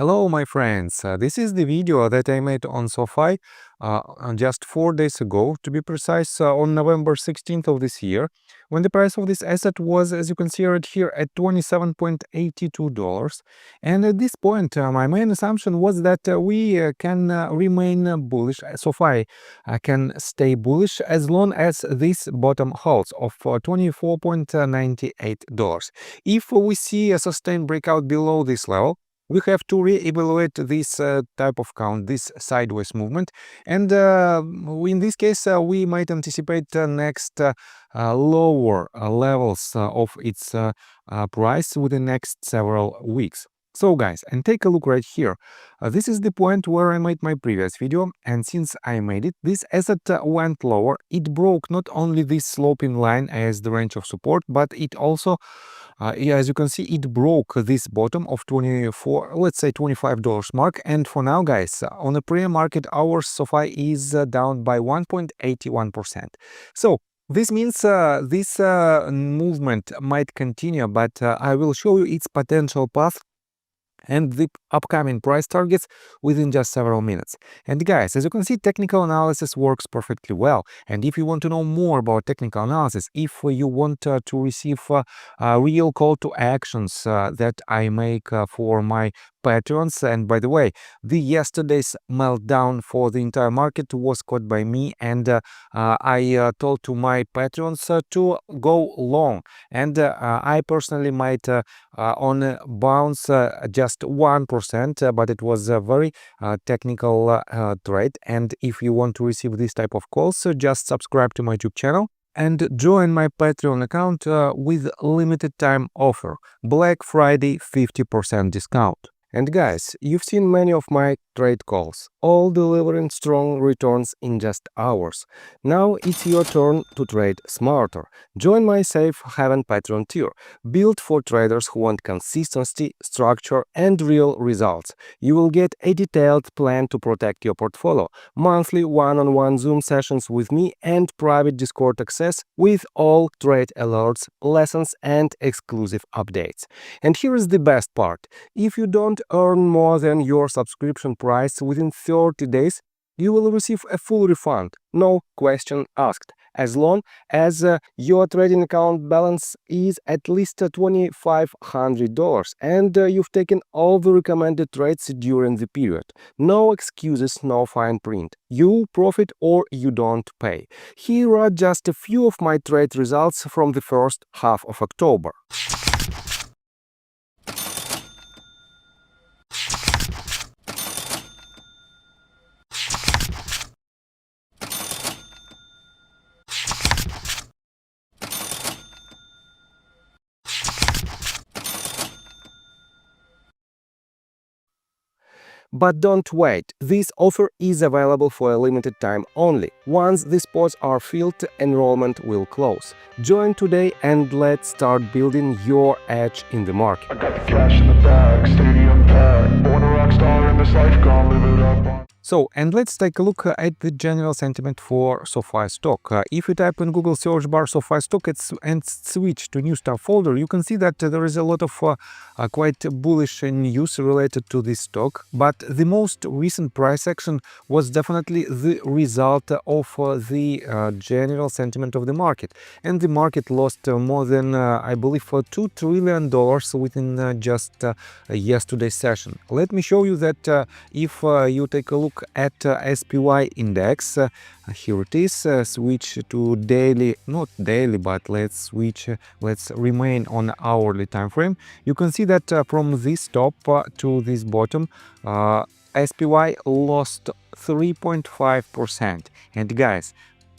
Hello my friends, this is the video that I made on SOFI just 4 days ago, to be precise, on November 16th of this year, when the price of this asset was, as you can see right here, at $27.82. And at this point, my main assumption was that we can remain bullish. SOFI can stay bullish as long as this bottom holds of $24.98. If we see a sustained breakout below this level, we have to re-evaluate this type of count, this sideways movement, and in this case we might anticipate next lower levels of its price within the next several weeks. So guys, and take a look right here. This is the point where I made my previous video, and since I made it, this asset went lower. It broke not only this sloping line as the range of support, but it also as you can see, it broke this bottom of let's say $25 mark. And for now, guys, on a pre-market hours, SOFI is down by 1.81%. So this means this movement might continue, but I will show you its potential path and the upcoming price targets within just several minutes. And guys, as you can see, technical analysis works perfectly well. And if you want to know more about technical analysis, if you want to receive a real call to actions that I make for my patrons, and by the way, the yesterday's meltdown for the entire market was caught by me, and I told to my patrons to go long, and I personally might on a bounce just 1%, but it was a very technical trade. And if you want to receive this type of calls, just subscribe to my YouTube channel and join my Patreon account with limited time offer, Black Friday 50% discount. And guys, you've seen many of my trade calls, all delivering strong returns in just hours. Now it's your turn to trade smarter. Join my safe haven Patreon tier, built for traders who want consistency, structure, and real results. You will get a detailed plan to protect your portfolio, monthly one-on-one Zoom sessions with me, and private Discord access with all trade alerts, lessons, and exclusive updates. And here is the best part. If you don't earn more than your subscription price within 30 days, you will receive a full refund, no question asked, as long as your trading account balance is at least $2,500 and you've taken all the recommended trades during the period. No excuses, no fine print. You profit or you don't pay. Here are just a few of my trade results from the first half of October. But don't wait, this offer is available for a limited time only. Once the spots are filled, enrollment will close. Join today and let's start building your edge in the market. I got the cash in the bag, stadium packed, born a rock star in this life, gonna live it up. So, and let's take a look at the general sentiment for SOFI stock. If you type in Google search bar SOFI stock and switch to new stuff folder, you can see that there is a lot of quite bullish news related to this stock. But the most recent price action was definitely the result of the general sentiment of the market. And the market lost more than, I believe, $2 trillion within just yesterday's session. Let me show you that if you take a look at SPY index, here it is. Switch to daily, not daily, but let's remain on hourly time frame. You can see that from this top to this bottom, SPY lost 3.5%. And guys,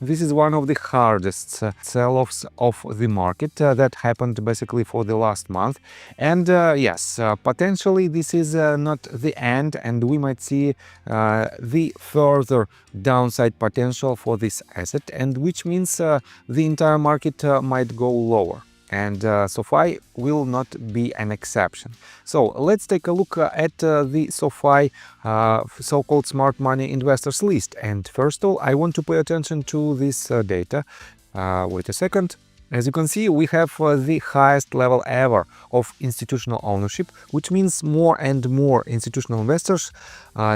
this is one of the hardest sell-offs of the market that happened basically for the last month. And yes, potentially this is not the end, and we might see the further downside potential for this asset, and which means the entire market might go lower. And SOFI will not be an exception. So let's take a look at the SOFI so-called smart money investors list. And first of all, I want to pay attention to this data. Wait a second. As you can see, we have the highest level ever of institutional ownership, which means more and more institutional investors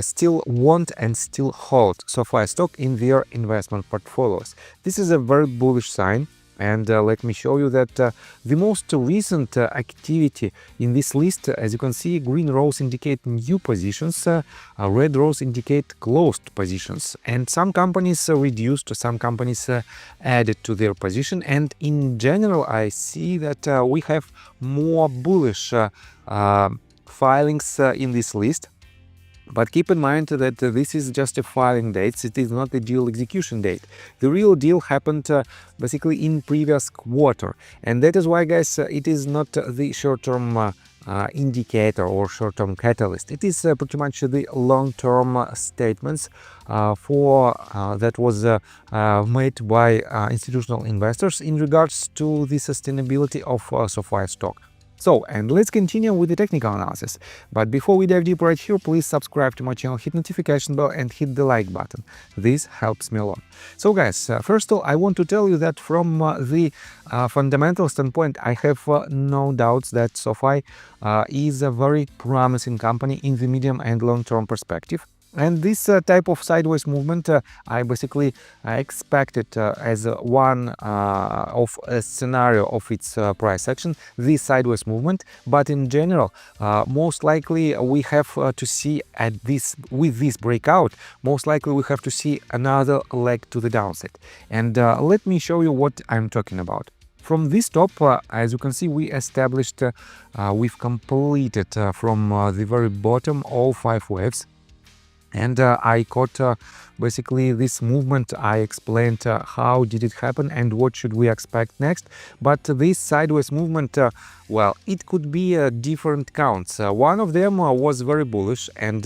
still want and still hold SOFI stock in their investment portfolios. This is a very bullish sign. And let me show you that the most recent activity in this list, as you can see, green rows indicate new positions, red rows indicate closed positions. And some companies reduced, some companies added to their position. And in general, I see that we have more bullish filings in this list. But keep in mind that this is just a filing date, it is not a deal execution date. The real deal happened basically in previous quarter. And that is why, guys, it is not the short-term indicator or short-term catalyst. It is pretty much the long-term statements that was made by institutional investors in regards to the sustainability of SOFI stock. So, and let's continue with the technical analysis. But before we dive deeper right here, please subscribe to my channel, hit notification bell and hit the like button. This helps me a lot. So guys, first of all, I want to tell you that from the fundamental standpoint, I have no doubts that SOFI is a very promising company in the medium and long-term perspective. And this type of sideways movement, I basically expected as one of a scenario of its price action, this sideways movement. But in general, most likely we have to see with this breakout, most likely we have to see another leg to the downside. And let me show you what I'm talking about. From this top, as you can see, we established, we've completed from the very bottom all 5 waves. And I caught basically this movement. I explained how did it happen and what should we expect next. But this sideways movement, well, it could be different counts. One of them was very bullish, and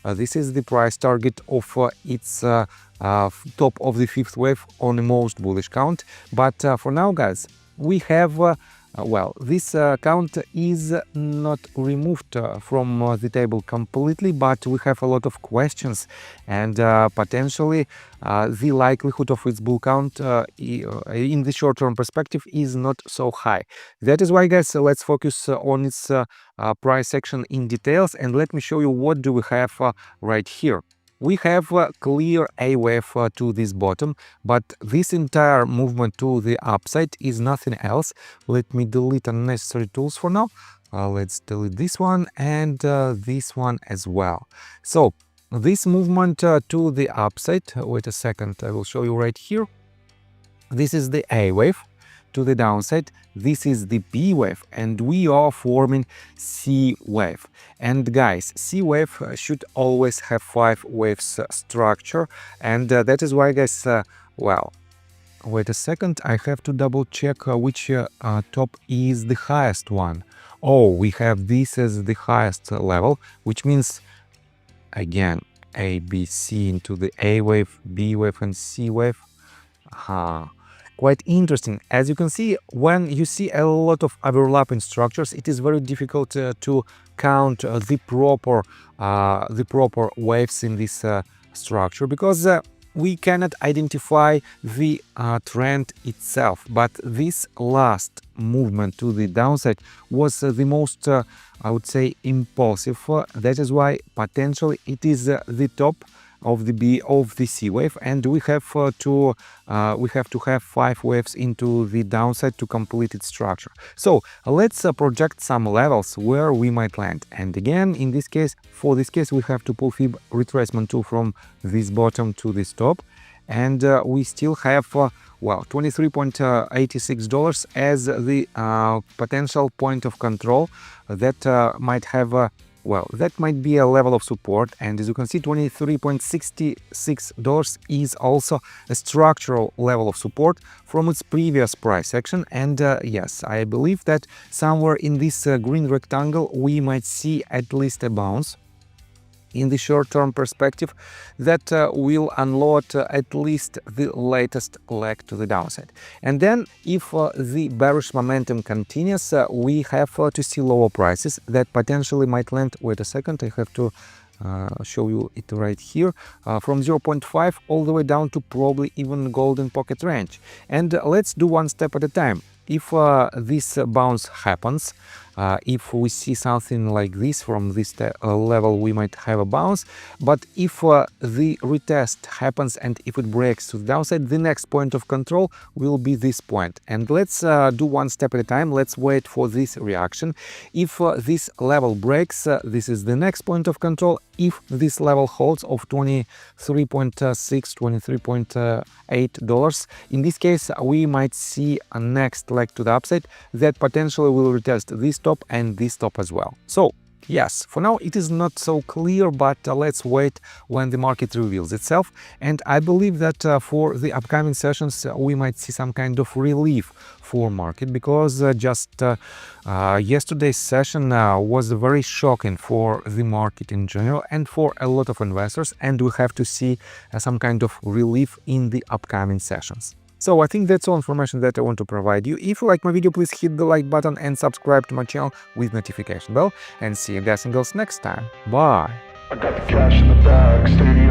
this is the price target of its top of the 5th wave on the most bullish count. But for now, guys, we have well, this count is not removed from the table completely, but we have a lot of questions, and potentially the likelihood of its bull count in the short-term perspective is not so high. That is why, guys, let's focus on its price action in details, and let me show you what do we have right here. We have a clear A wave to this bottom, but this entire movement to the upside is nothing else. Let me delete unnecessary tools for now. Let's delete this one and this one as well. So this movement to the upside, wait a second, I will show you right here. This is the A wave. To the downside, this is the B wave, and we are forming C wave. And guys, C wave should always have 5 waves structure, and that is why, guys, well, wait a second, I have to double check which top is the highest one. Oh, we have this as the highest level, which means again A, B, C into the A wave, B wave and C wave. Quite interesting. As you can see, when you see a lot of overlapping structures, it is very difficult to count the proper waves in this structure, because we cannot identify the trend itself. But this last movement to the downside was the most, I would say, impulsive. That is why potentially it is the top of the C wave, and we have to have 5 waves into the downside to complete its structure. So let's project some levels where we might land. And again, in this case, for this case, we have to pull fib retracement tool from this bottom to this top, and we still have well, $23.86 as the potential point of control that might have well, that might be a level of support. And as you can see, $23.66 is also a structural level of support from its previous price action. And yes, I believe that somewhere in this green rectangle we might see at least a bounce in the short-term perspective that will unload at least the latest leg to the downside. And then if the bearish momentum continues, we have to see lower prices that potentially might land. Wait a second, I have to show you it right here, from 0.5 all the way down to probably even golden pocket range. And let's do one step at a time. if this bounce happens, if we see something like this from this level, we might have a bounce. But if the retest happens and if it breaks to the downside, the next point of control will be this point. And let's do one step at a time. Let's wait for this reaction. If this level breaks, this is the next point of control. If this level holds of $23.6, $23.8, in this case, we might see a next leg to the upside that potentially will retest this top and this top as well. So yes, for now it is not so clear, but let's wait when the market reveals itself. And I believe that for the upcoming sessions we might see some kind of relief for market, because just yesterday's session was very shocking for the market in general and for a lot of investors, and we have to see some kind of relief in the upcoming sessions. So I think that's all information that I want to provide you. If you like my video, please hit the like button and subscribe to my channel with notification bell. And see you guys and girls next time. Bye! I got the cash in the bag, stadium.